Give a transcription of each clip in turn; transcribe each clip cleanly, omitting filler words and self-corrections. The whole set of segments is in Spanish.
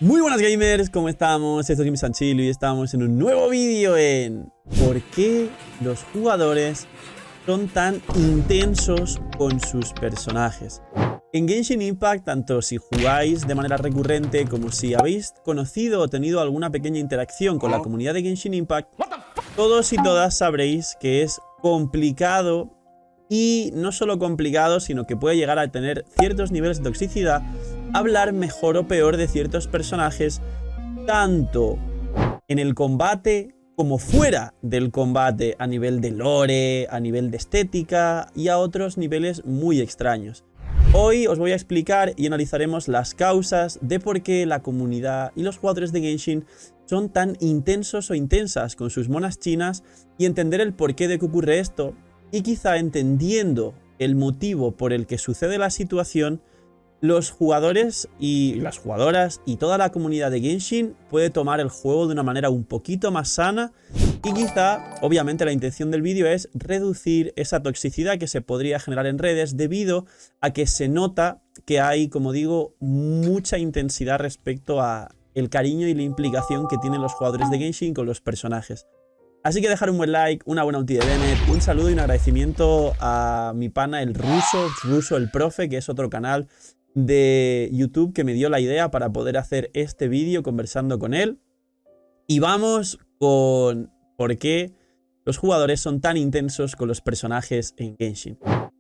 Muy buenas gamers, ¿cómo estamos? Esto es GameSanchilo y estamos en un nuevo vídeo en ¿por qué los jugadores son tan intensos con sus personajes? En Genshin Impact, tanto si jugáis de manera recurrente como si habéis conocido o tenido alguna pequeña interacción con la comunidad de Genshin Impact, todos y todas sabréis que es complicado y no solo complicado, sino que puede llegar a tener ciertos niveles de toxicidad hablar mejor o peor de ciertos personajes, tanto en el combate como fuera del combate, a nivel de lore, a nivel de estética y a otros niveles muy extraños. Hoy os voy a explicar y analizaremos las causas de por qué la comunidad y los jugadores de Genshin son tan intensos o intensas con sus monas chinas y entender el porqué de que ocurre esto, y quizá entendiendo el motivo por el que sucede la situación, los jugadores y las jugadoras y toda la comunidad de Genshin puede tomar el juego de una manera un poquito más sana, y quizá, obviamente la intención del vídeo es reducir esa toxicidad que se podría generar en redes debido a que se nota que hay, como digo, mucha intensidad respecto a el cariño y la implicación que tienen los jugadores de Genshin con los personajes. Así que dejar un buen like, una buena ulti de Bennett, un saludo y un agradecimiento a mi pana el Ruso el Profe, que es otro canal de YouTube que me dio la idea para poder hacer este vídeo conversando con él. Y vamos con por qué los jugadores son tan intensos con los personajes en Genshin.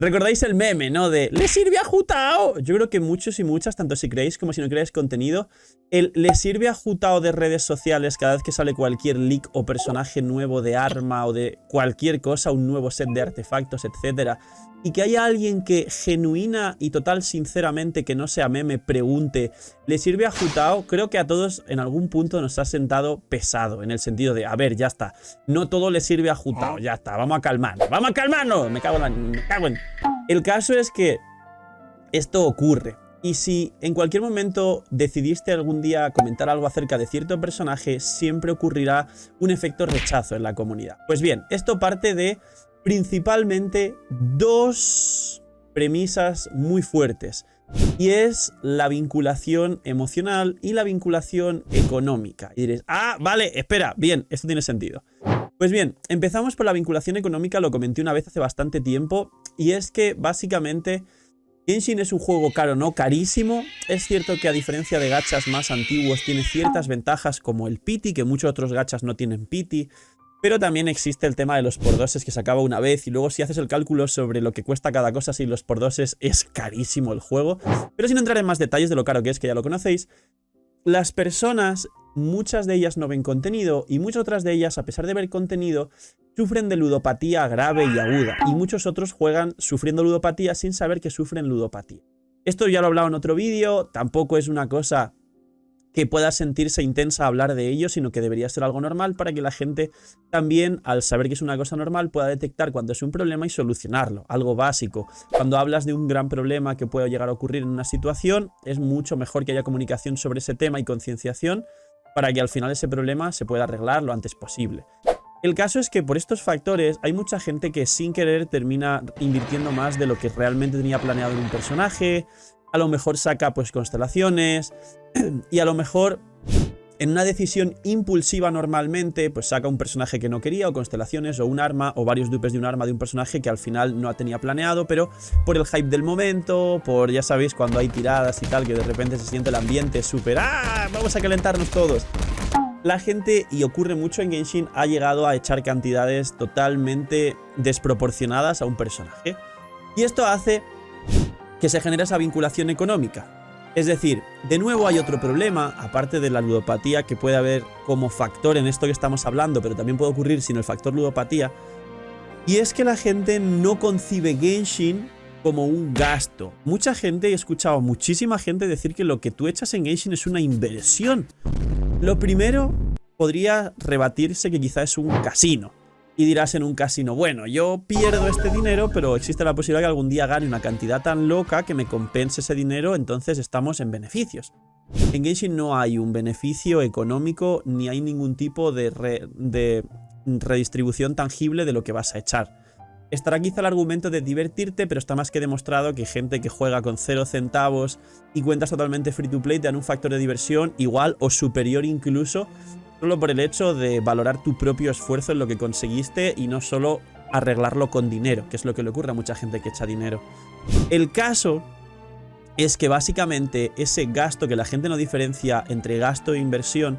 ¿Recordáis el meme, no? De ¿le sirve a Jutao? Yo creo que muchos y muchas, tanto si creéis como si no creéis contenido, el ¿le sirve a Jutao de redes sociales cada vez que sale cualquier leak o personaje nuevo de arma o de cualquier cosa, un nuevo set de artefactos, etcétera? Y que haya alguien que genuina y total sinceramente, que no sea meme, pregunte ¿le sirve a Jutao? Creo que a todos en algún punto nos ha sentado pesado, en el sentido de, a ver, ya está, no todo le sirve a Jutao, ya está, vamos a calmarnos, me cago en... El caso es que esto ocurre, y si en cualquier momento decidiste algún día comentar algo acerca de cierto personaje, siempre ocurrirá un efecto rechazo en la comunidad. Pues bien, esto parte de principalmente dos premisas muy fuertes, y es la vinculación emocional y la vinculación económica. Y diréis, ah, vale, espera, bien, esto tiene sentido. Pues bien, empezamos por la vinculación económica, lo comenté una vez hace bastante tiempo, y es que básicamente Genshin es un juego caro, no carísimo. Es cierto que a diferencia de gachas más antiguos tiene ciertas ventajas como el pity, que muchos otros gachas no tienen pity, pero también existe el tema de los por-doses, que se acaba una vez, y luego si haces el cálculo sobre lo que cuesta cada cosa sin los por-doses es carísimo el juego. Pero sin entrar en más detalles de lo caro que es, que ya lo conocéis, las personas, muchas de ellas no ven contenido, y muchas otras de ellas, a pesar de ver contenido, sufren de ludopatía grave y aguda, y muchos otros juegan sufriendo ludopatía sin saber que sufren ludopatía. Esto ya lo he hablado en otro vídeo, tampoco es una cosa que pueda sentirse intensa hablar de ello, sino que debería ser algo normal para que la gente también, al saber que es una cosa normal, pueda detectar cuando es un problema y solucionarlo, algo básico. Cuando hablas de un gran problema que puede llegar a ocurrir en una situación, es mucho mejor que haya comunicación sobre ese tema y concienciación para que al final ese problema se pueda arreglar lo antes posible. El caso es que por estos factores hay mucha gente que sin querer termina invirtiendo más de lo que realmente tenía planeado en un personaje. A lo mejor saca pues constelaciones, y a lo mejor en una decisión impulsiva normalmente pues saca un personaje que no quería, o constelaciones, o un arma, o varios dupes de un arma de un personaje que al final no tenía planeado, pero por el hype del momento, por ya sabéis cuando hay tiradas y tal, que de repente se siente el ambiente súper ¡ah! Vamos a calentarnos todos. La gente, y ocurre mucho en Genshin, ha llegado a echar cantidades totalmente desproporcionadas a un personaje. Y esto hace que se genera esa vinculación económica. Es decir, de nuevo hay otro problema, aparte de la ludopatía que puede haber como factor en esto que estamos hablando, pero también puede ocurrir sin el factor ludopatía, y es que la gente no concibe Genshin como un gasto. Mucha gente, he escuchado a muchísima gente decir que lo que tú echas en Genshin es una inversión. Lo primero podría rebatirse que quizá es un casino. Y dirás en un casino, bueno, yo pierdo este dinero, pero existe la posibilidad que algún día gane una cantidad tan loca que me compense ese dinero, entonces estamos en beneficios. En Genshin no hay un beneficio económico, ni hay ningún tipo de redistribución tangible de lo que vas a echar. estará quizá el argumento de divertirte, pero está más que demostrado que gente que juega con 0 centavos y cuentas totalmente free to play te dan un factor de diversión igual o superior incluso, solo por el hecho de valorar tu propio esfuerzo en lo que conseguiste y no solo arreglarlo con dinero, que es lo que le ocurre a mucha gente que echa dinero. El caso es que básicamente ese gasto que la gente no diferencia entre gasto e inversión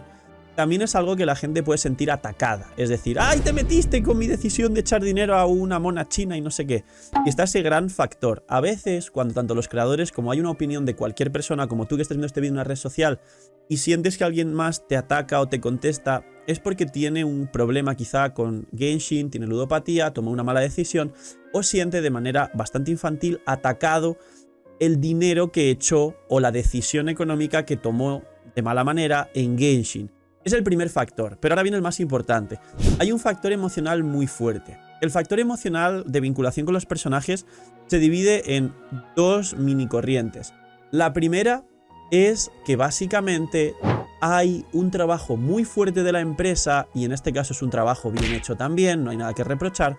también es algo que la gente puede sentir atacada. Es decir, ¡ay, te metiste con mi decisión de echar dinero a una mona china y no sé qué! Y está ese gran factor. A veces, cuando tanto los creadores como hay una opinión de cualquier persona, como tú que estés viendo este vídeo en una red social, y sientes que alguien más te ataca o te contesta, es porque tiene un problema quizá con Genshin, tiene ludopatía, tomó una mala decisión, o siente de manera bastante infantil atacado el dinero que echó o la decisión económica que tomó de mala manera en Genshin. Es el primer factor, pero ahora viene el más importante. Hay un factor emocional muy fuerte. El factor emocional de vinculación con los personajes se divide en 2 mini corrientes. La primera es que básicamente hay un trabajo muy fuerte de la empresa, y en este caso es un trabajo bien hecho también, no hay nada que reprochar,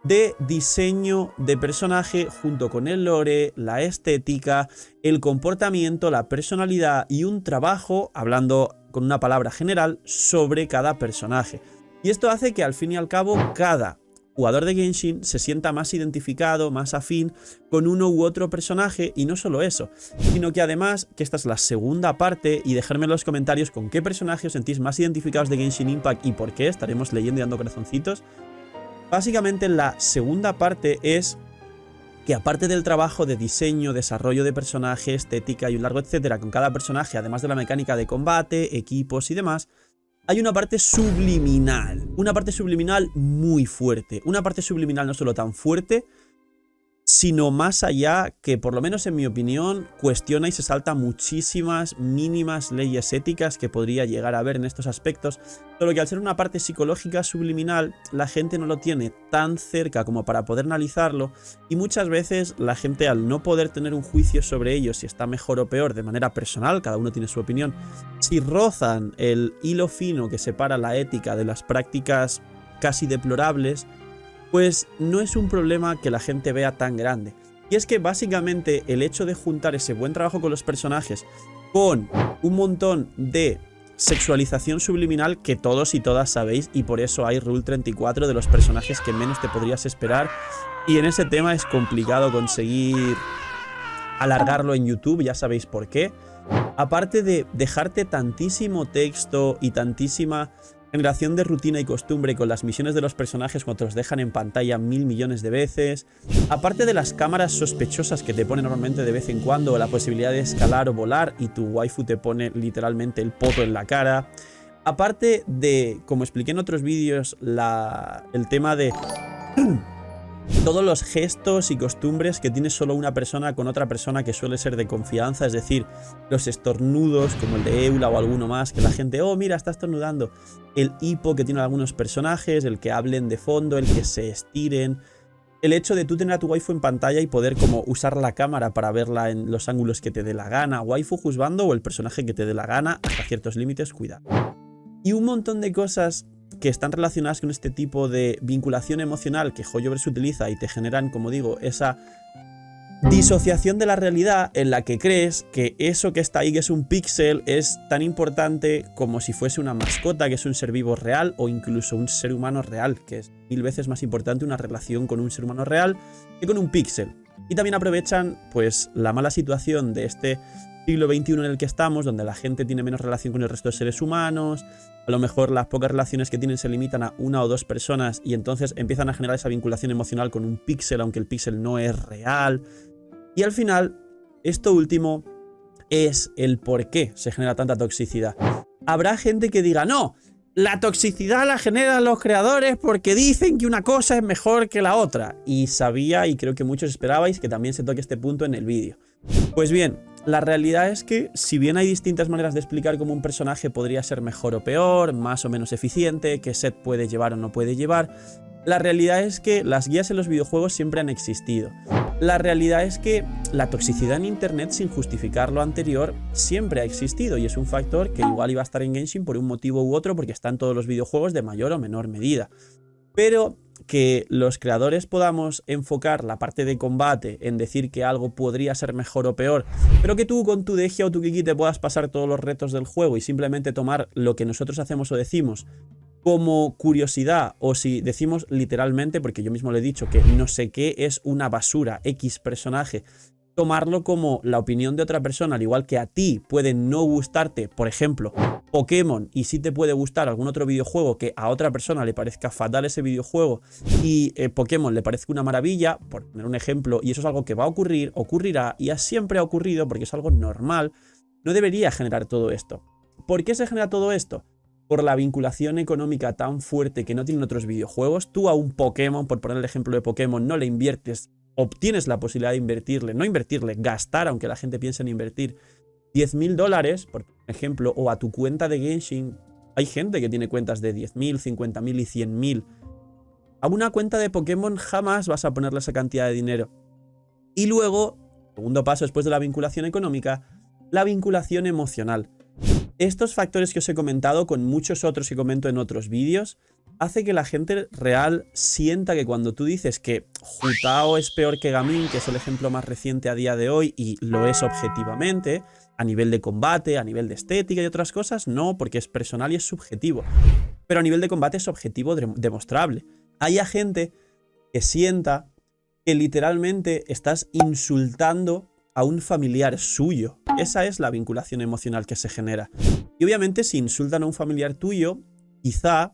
de diseño de personaje junto con el lore, la estética, el comportamiento, la personalidad y un trabajo, hablando con una palabra general, sobre cada personaje. Y esto hace que al fin y al cabo cada jugador de Genshin se sienta más identificado, más afín con uno u otro personaje, y no solo eso, sino que además, que esta es la segunda parte, y dejadme en los comentarios con qué personaje os sentís más identificados de Genshin Impact y por qué, estaremos leyendo y dando corazoncitos. Básicamente la segunda parte es que aparte del trabajo de diseño, desarrollo de personaje, estética y un largo etcétera con cada personaje, además de la mecánica de combate, equipos y demás, hay una parte subliminal muy fuerte, una parte subliminal no solo tan fuerte, sino más allá, que por lo menos en mi opinión cuestiona y se salta muchísimas mínimas leyes éticas que podría llegar a haber en estos aspectos, solo que al ser una parte psicológica subliminal la gente no lo tiene tan cerca como para poder analizarlo, y muchas veces la gente, al no poder tener un juicio sobre ello si está mejor o peor de manera personal, cada uno tiene su opinión, si rozan el hilo fino que separa la ética de las prácticas casi deplorables, pues no es un problema que la gente vea tan grande. Y es que básicamente el hecho de juntar ese buen trabajo con los personajes con un montón de sexualización subliminal que todos y todas sabéis, y por eso hay Rule 34 de los personajes que menos te podrías esperar, y en ese tema es complicado conseguir alargarlo en YouTube, ya sabéis por qué. Aparte de dejarte tantísimo texto y tantísima generación de rutina y costumbre con las misiones de los personajes cuando te los dejan en pantalla 1000 millones de veces, aparte de las cámaras sospechosas que te ponen normalmente de vez en cuando, o la posibilidad de escalar o volar y tu waifu te pone literalmente el poto en la cara, aparte de, como expliqué en otros vídeos, el tema de todos los gestos y costumbres que tiene solo una persona con otra persona que suele ser de confianza, es decir, los estornudos como el de Eula o alguno más, que la gente, oh mira, está estornudando, el hipo que tienen algunos personajes, el que hablen de fondo, el que se estiren, el hecho de tú tener a tu waifu en pantalla y poder como usar la cámara para verla en los ángulos que te dé la gana, waifu juzgando o el personaje que te dé la gana, hasta ciertos límites, cuidado. Y un montón de cosas que están relacionadas con este tipo de vinculación emocional que Hoyoverse utiliza y te generan, como digo, esa disociación de la realidad en la que crees que eso que está ahí, que es un píxel, es tan importante como si fuese una mascota, que es un ser vivo real, o incluso un ser humano real, que es 1000 veces más importante una relación con un ser humano real que con un píxel. Y también aprovechan pues la mala situación de este siglo XXI en el que estamos, donde la gente tiene menos relación con el resto de seres humanos, a lo mejor las pocas relaciones que tienen se limitan a 1 o 2 personas y entonces empiezan a generar esa vinculación emocional con un píxel, aunque el píxel no es real. Y al final, esto último es el por qué se genera tanta toxicidad. Habrá gente que diga, no, la toxicidad la generan los creadores porque dicen que una cosa es mejor que la otra. Y sabía, y creo que muchos esperabais, que también se toque este punto en el vídeo. Pues bien, la realidad es que, si bien hay distintas maneras de explicar cómo un personaje podría ser mejor o peor, más o menos eficiente, qué set puede llevar o no puede llevar, la realidad es que las guías en los videojuegos siempre han existido. La realidad es que la toxicidad en internet, sin justificar lo anterior, siempre ha existido, y es un factor que igual iba a estar en Genshin por un motivo u otro, porque está en todos los videojuegos de mayor o menor medida. Pero que los creadores podamos enfocar la parte de combate en decir que algo podría ser mejor o peor, pero que tú con tu Degia o tu Kiki te puedas pasar todos los retos del juego y simplemente tomar lo que nosotros hacemos o decimos como curiosidad, o si decimos literalmente, porque yo mismo le he dicho que no sé qué es una basura, X personaje, tomarlo como la opinión de otra persona, al igual que a ti puede no gustarte, por ejemplo, Pokémon, y sí te puede gustar algún otro videojuego que a otra persona le parezca fatal ese videojuego y Pokémon le parezca una maravilla, por poner un ejemplo, y eso es algo que va a ocurrir, ocurrirá y siempre ha ocurrido porque es algo normal, no debería generar todo esto. ¿Por qué se genera todo esto? Por la vinculación económica tan fuerte que no tienen otros videojuegos. Tú a un Pokémon, por poner el ejemplo de Pokémon, no le inviertes, obtienes la posibilidad de invertirle, no invertirle, gastar, aunque la gente piense en invertir $10.000, por ejemplo, o a tu cuenta de Genshin. Hay gente que tiene cuentas de 10.000, 50.000 y 100.000. A una cuenta de Pokémon jamás vas a ponerle esa cantidad de dinero. Y luego, segundo paso después de la vinculación económica, la vinculación emocional. Estos factores que os he comentado, con muchos otros que comento en otros vídeos, hace que la gente real sienta que cuando tú dices que Hu Tao es peor que Gaming, que es el ejemplo más reciente a día de hoy, y lo es objetivamente, a nivel de combate, a nivel de estética y otras cosas, no, porque es personal y es subjetivo. Pero a nivel de combate es objetivo demostrable. Hay gente que sienta que literalmente estás insultando a un familiar suyo. Esa es la vinculación emocional que se genera. Y obviamente si insultan a un familiar tuyo, quizá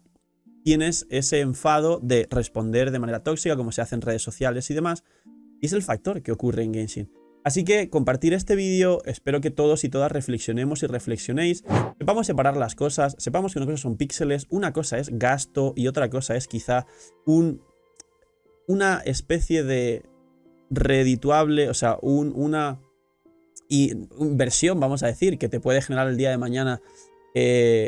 tienes ese enfado de responder de manera tóxica, como se hace en redes sociales y demás, y es el factor que ocurre en Genshin. Así que compartir este vídeo, espero que todos y todas reflexionemos y reflexionéis, sepamos separar las cosas, sepamos que una cosa son píxeles, una cosa es gasto y otra cosa es quizá una especie de redituable, o sea, una inversión, vamos a decir, que te puede generar el día de mañana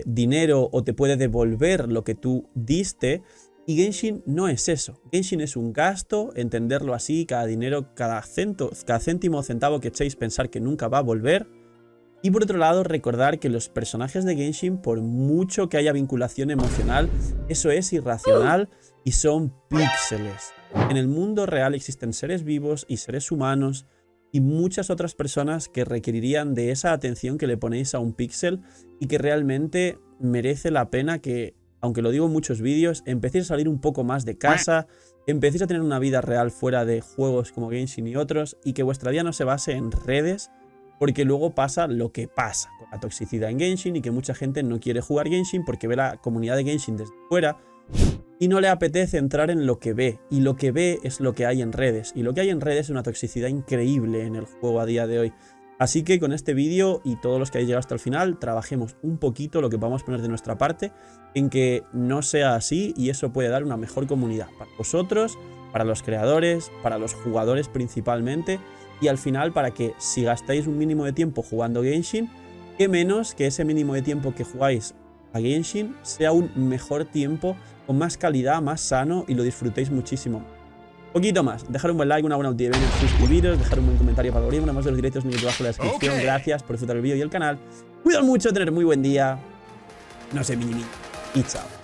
dinero o te puede devolver lo que tú diste. Y Genshin no es eso. Genshin es un gasto, entenderlo así, cada dinero, cada céntimo o centavo que echéis, pensar que nunca va a volver. Y por otro lado, recordar que los personajes de Genshin, por mucho que haya vinculación emocional, eso es irracional y son píxeles. En el mundo real existen seres vivos y seres humanos y muchas otras personas que requerirían de esa atención que le ponéis a un píxel y que realmente merece la pena que, aunque lo digo en muchos vídeos, empecéis a salir un poco más de casa, empecéis a tener una vida real fuera de juegos como Genshin y otros, y que vuestra vida no se base en redes, porque luego pasa lo que pasa con la toxicidad en Genshin y que mucha gente no quiere jugar Genshin porque ve la comunidad de Genshin desde fuera y no le apetece entrar en lo que ve, y lo que ve es lo que hay en redes, y lo que hay en redes es una toxicidad increíble en el juego a día de hoy. Así que con este vídeo y todos los que hayáis llegado hasta el final, trabajemos un poquito lo que podamos poner de nuestra parte en que no sea así, y eso puede dar una mejor comunidad para vosotros, para los creadores, para los jugadores principalmente, y al final para que si gastáis un mínimo de tiempo jugando Genshin, que menos que ese mínimo de tiempo que jugáis a Genshin sea un mejor tiempo, con más calidad, más sano, y lo disfrutéis muchísimo. Poquito más, dejar un buen like, una buena notificación, suscribiros, dejar un buen comentario para el algoritmo, además de los directos en debajo de la descripción. Gracias por disfrutar el vídeo y el canal. Cuidado mucho, tener muy buen día. No se minimice. Y chao.